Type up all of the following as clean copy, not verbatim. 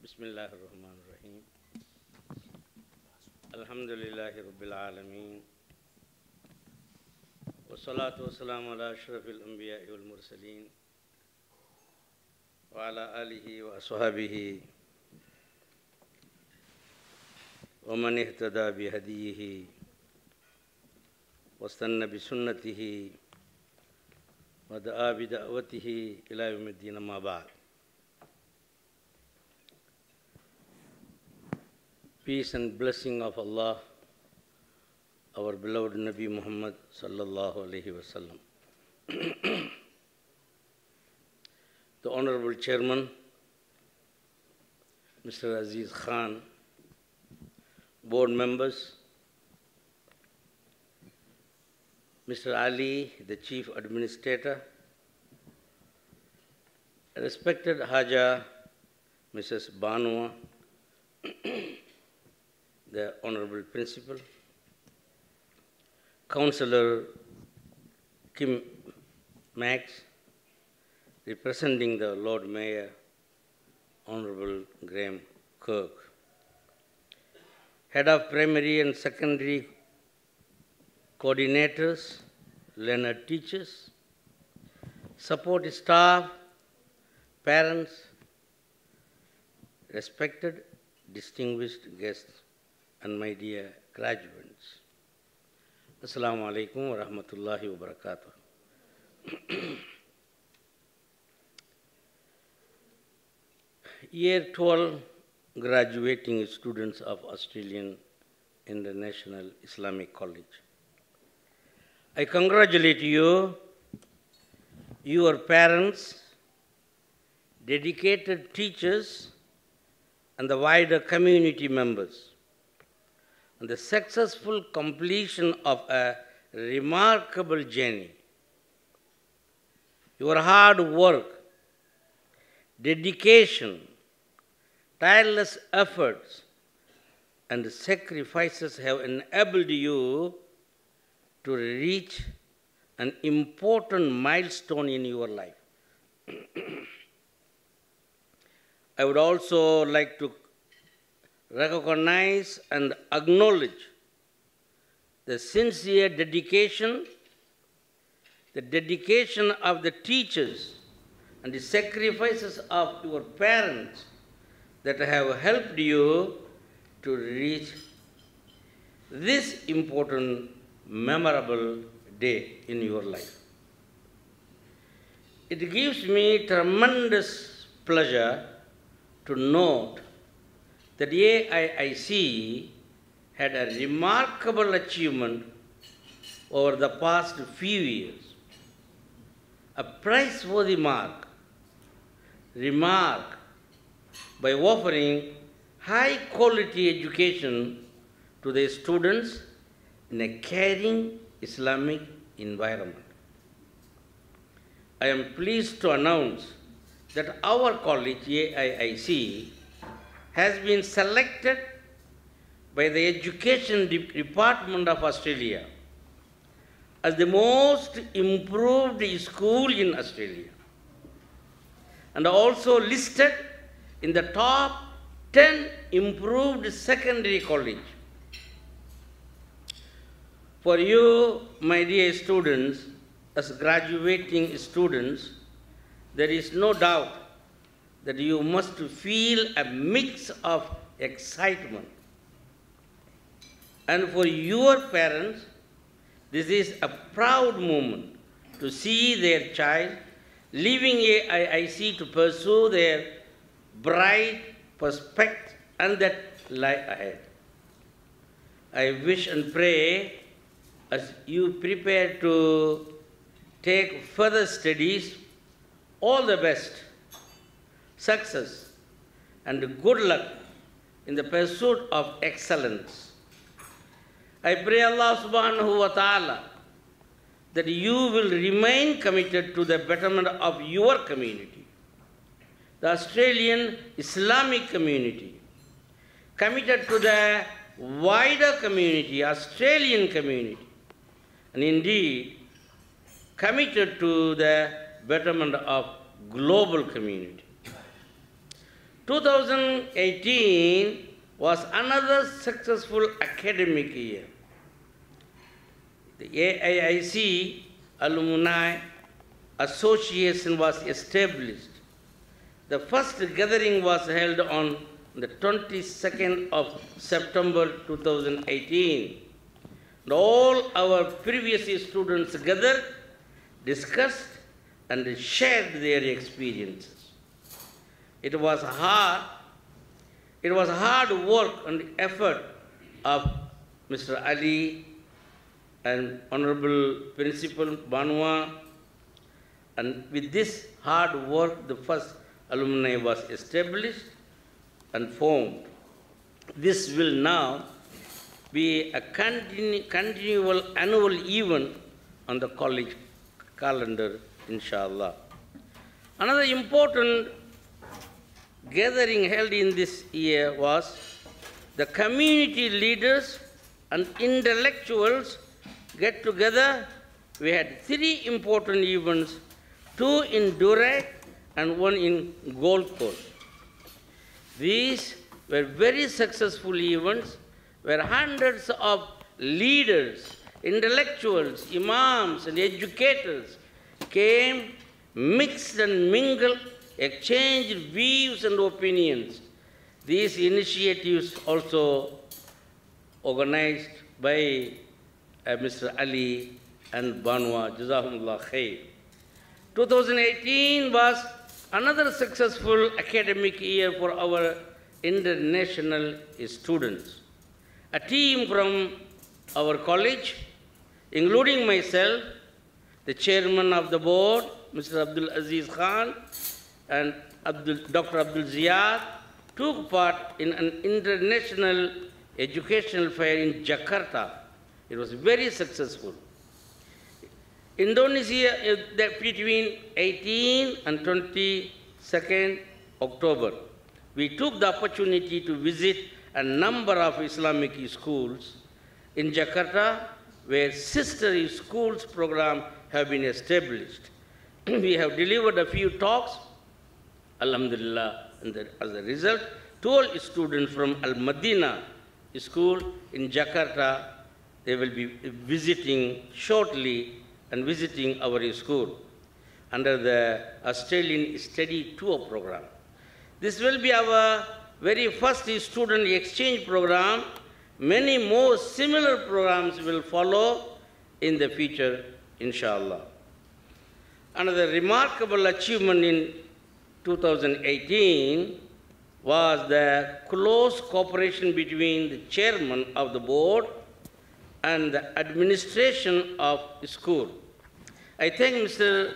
Bismillahirrahmanirrahim. Alhamdulillahi Rabbil Alameen. Wassalatu wassalamu ala ashrafil anbiya'i wal mursaleen. Wa ala alihi wa ashabihi. Wa man ihtada bi hadiyihi. Wastanna bi sunnatihi. Wa da'a bi da'watihi ila yawmiddin amma ba'd. Peace and blessing of Allah, our beloved Nabi Muhammad sallallahu alaihi wasallam. The Honorable Chairman, Mr. Aziz Khan, board members, Mr. Ali, the Chief Administrator, respected Haja, Mrs. Banua, the Honorable Principal, Councillor Kim Max, representing the Lord Mayor, Honorable Graham Kirk, Head of Primary and Secondary Coordinators, learned teachers, support staff, parents, respected, distinguished guests, and my dear graduates. Assalamu alaikum wa rahmatullahi wa barakatuh. Year 12 graduating students of Australian International Islamic College. I congratulate you, your parents, dedicated teachers, and the wider community members on the successful completion of a remarkable journey. Your hard work, dedication, tireless efforts, and sacrifices have enabled you to reach an important milestone in your life. I would also like to recognize and acknowledge the sincere dedication, of the teachers and the sacrifices of your parents that have helped you to reach this important, memorable day in your life. It gives me tremendous pleasure to note that AIIC had a remarkable achievement over the past few years. A praiseworthy remark by offering high-quality education to the students in a caring Islamic environment. I am pleased to announce that our college, AIIC, has been selected by the Education Department of Australia as the most improved school in Australia, and also listed in the top 10 improved secondary college. For you, my dear students, as graduating students, there is no doubt that you must feel a mix of excitement. And for your parents, this is a proud moment to see their child leaving AIIC to pursue their bright prospects and that lie ahead. I wish and pray as you prepare to take further studies, all the best, success, and good luck in the pursuit of excellence. I pray Allah subhanahu wa ta'ala that you will remain committed to the betterment of your community, the Australian Islamic community, committed to the wider community, Australian community, and indeed committed to the betterment of global community. 2018 was another successful academic year. The AIIC Alumni Association was established. The first gathering was held on the 22nd of September 2018. And all our previous students gathered, discussed, and shared their experiences. It was hard work and effort of Mr. Ali and Honorable Principal Banwa, and with this hard work, the first alumni was established and formed. This will now be a continual annual event on the college calendar, inshallah. Another important gathering held in this year was the community leaders and intellectuals get together. We had 3 important events, 2 in Durag and 1 in Gold Coast. These were very successful events where hundreds of leaders, intellectuals, imams, and educators came, mixed and mingled, exchanged views and opinions. These initiatives also organized by Mr. Ali and Banwa, Jazakumullah khair. 2018 was another successful academic year for our international students. A team from our college, including myself, the chairman of the board, Mr. Abdul Aziz Khan, and Dr. Abdul Ziyad, took part in an international educational fair in Jakarta. It was very successful. Indonesia, between 18 and 22nd October, we took the opportunity to visit a number of Islamic schools in Jakarta, where sister schools program have been established. We have delivered a few talks, alhamdulillah, and as a result, 12 students from Al-Madinah school in Jakarta, they will be visiting shortly and visiting our school under the Australian Study Tour program. This will be our very first student exchange program. Many more similar programs will follow in the future, inshallah. Another remarkable achievement in 2018 was the close cooperation between the chairman of the board and the administration of the school. I thank Mr.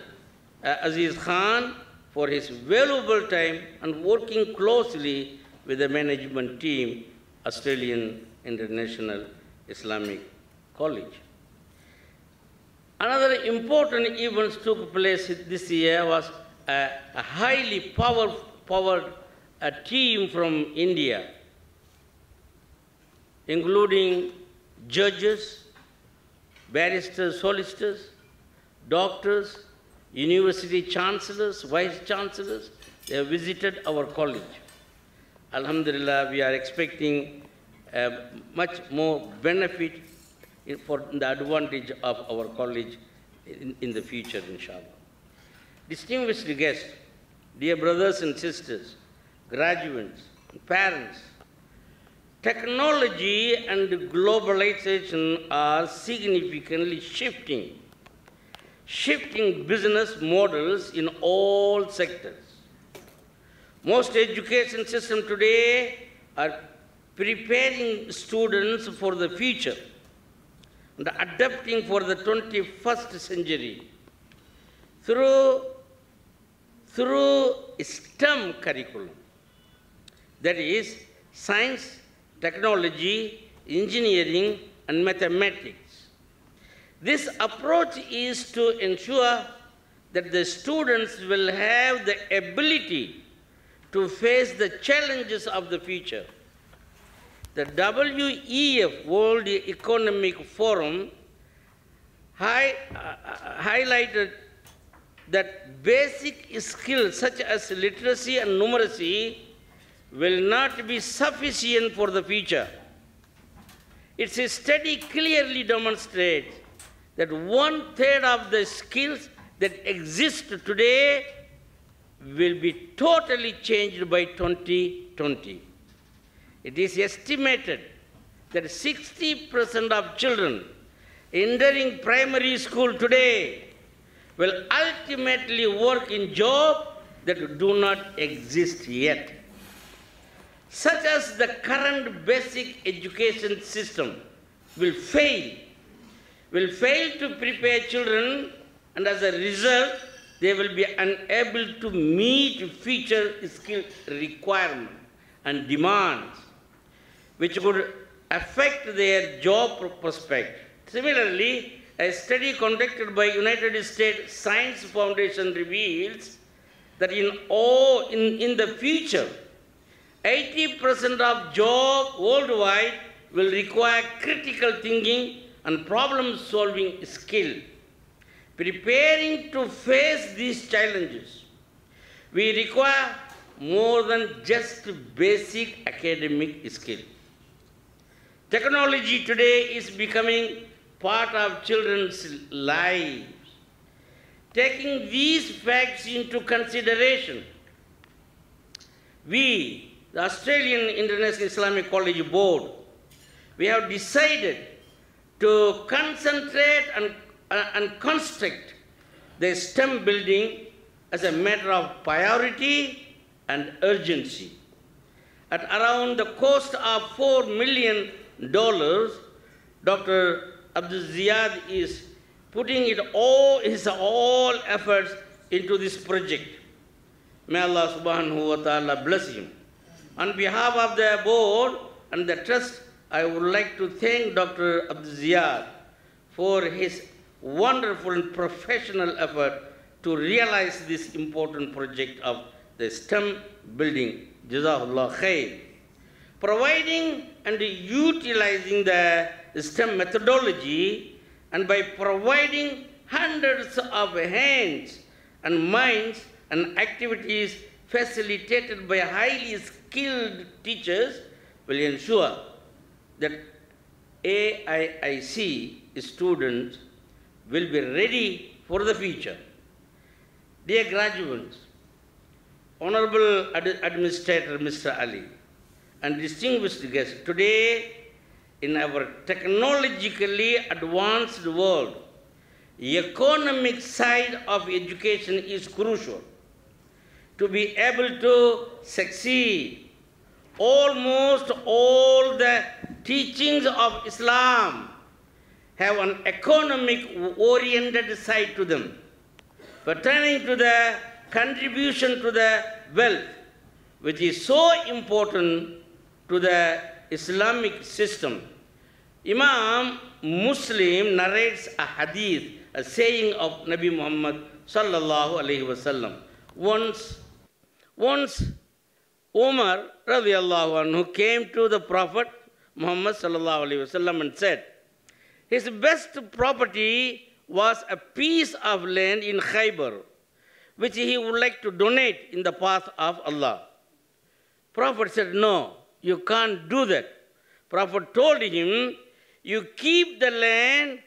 Aziz Khan for his valuable time and working closely with the management team, Australian International Islamic College. Another important event took place this year was a highly powered team from India, including judges, barristers, solicitors, doctors, university chancellors, vice chancellors. They have visited our college. Alhamdulillah, we are expecting much more benefit for the advantage of our college in the future, inshallah. Distinguished guests, dear brothers and sisters, graduates, parents, technology and globalization are significantly shifting business models in all sectors. Most education systems today are preparing students for the future and adapting for the 21st century through STEM curriculum. That is science, technology, engineering, and mathematics. This approach is to ensure that the students will have the ability to face the challenges of the future. The WEF, World Economic Forum, highlighted that basic skills such as literacy and numeracy will not be sufficient for the future. Its study clearly demonstrates that 1/3 of the skills that exist today will be totally changed by 2020. It is estimated that 60% of children entering primary school today will ultimately work in jobs that do not exist yet. Such as the current basic education system will fail to prepare children, and as a result, they will be unable to meet future skill requirements and demands, which could affect their job prospect. Similarly, a study conducted by United States Science Foundation reveals that in the future, 80% of jobs worldwide will require critical thinking and problem-solving skill. Preparing to face these challenges, we require more than just basic academic skill. Technology today is becoming part of children's lives. Taking these facts into consideration, we, the Australian International Islamic College Board, we have decided to concentrate and construct the STEM building as a matter of priority and urgency. At around the cost of $4 million, Dr. Abdul is putting his all efforts into this project. May Allah subhanahu wa ta'ala bless him. On behalf of the board and the trust, I would like to thank Dr. Abdul for his wonderful and professional effort to realize this important project of the STEM building. Jazakallah khair. Providing and utilizing the STEM methodology, and by providing hundreds of hands and minds and activities facilitated by highly skilled teachers, will ensure that AIIC students will be ready for the future. Dear graduates, Honorable Administrator Mr. Ali, and distinguished guests, today in our technologically advanced world, the economic side of education is crucial. To be able to succeed, almost all the teachings of Islam have an economic-oriented side to them, pertaining to the contribution to the wealth, which is so important to the Islamic system. Imam Muslim narrates a hadith, a saying of Nabi Muhammad sallallahu alaihi wasallam. Once Umar radiallahu anhu came to the Prophet Muhammad sallallahu alaihi wasallam and said, his best property was a piece of land in Khaybar, which he would like to donate in the path of Allah. Prophet said, no, you can't do that. Prophet told him, you keep the land,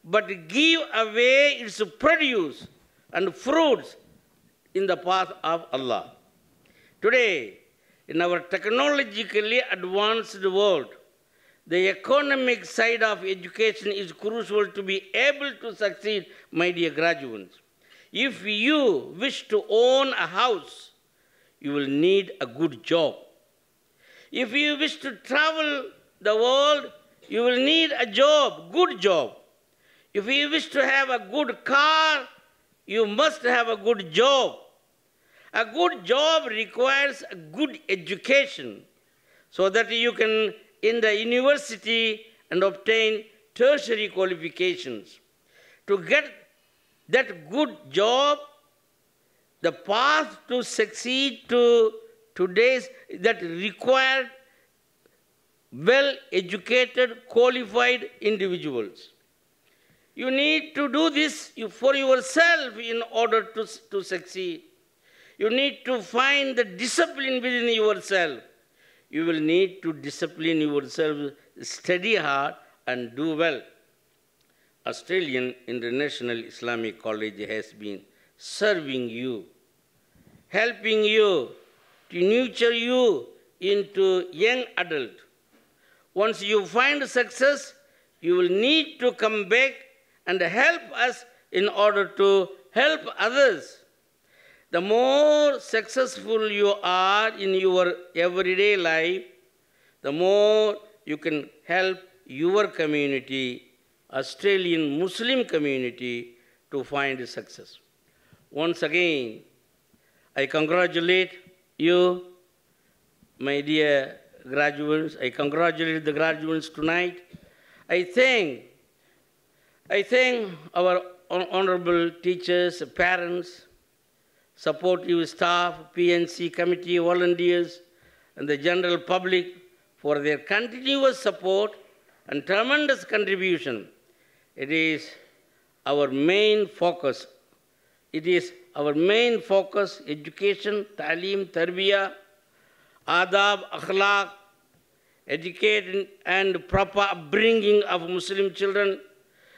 but give away its produce and fruits in the path of Allah. Today, in our technologically advanced world, the economic side of education is crucial to be able to succeed, my dear graduates. If you wish to own a house, you will need a good job. If you wish to travel the world, you will need a job, good job. If you wish to have a good car, you must have a good job. A good job requires a good education so that you can in the university and obtain tertiary qualifications. To get that good job, the path to succeed to today's that required well-educated, qualified individuals. You need to do this for yourself in order to succeed. You need to find the discipline within yourself. You will need to discipline yourself, study hard, and do well. Australian International Islamic College has been serving you, helping you to nurture you into young adult. Once you find success, you will need to come back and help us in order to help others. The more successful you are in your everyday life, the more you can help your community, Australian Muslim community, to find success. Once again, I congratulate you, my dear graduates. I congratulate the graduates tonight. I thank our honorable teachers, parents, supportive staff, PNC committee, volunteers, and the general public for their continuous support and tremendous contribution. It is our main focus. Education, ta'aleem, tarbiyah, adab, akhlaq, educating and proper upbringing of Muslim children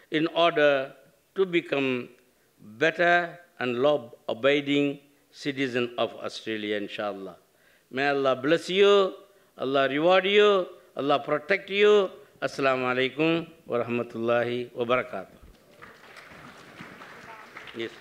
in order to become better and law-abiding citizen of Australia, inshallah. May Allah bless you, Allah reward you, Allah protect you. Assalamu alaikum wa rahmatullahi wa barakatuh. Yes.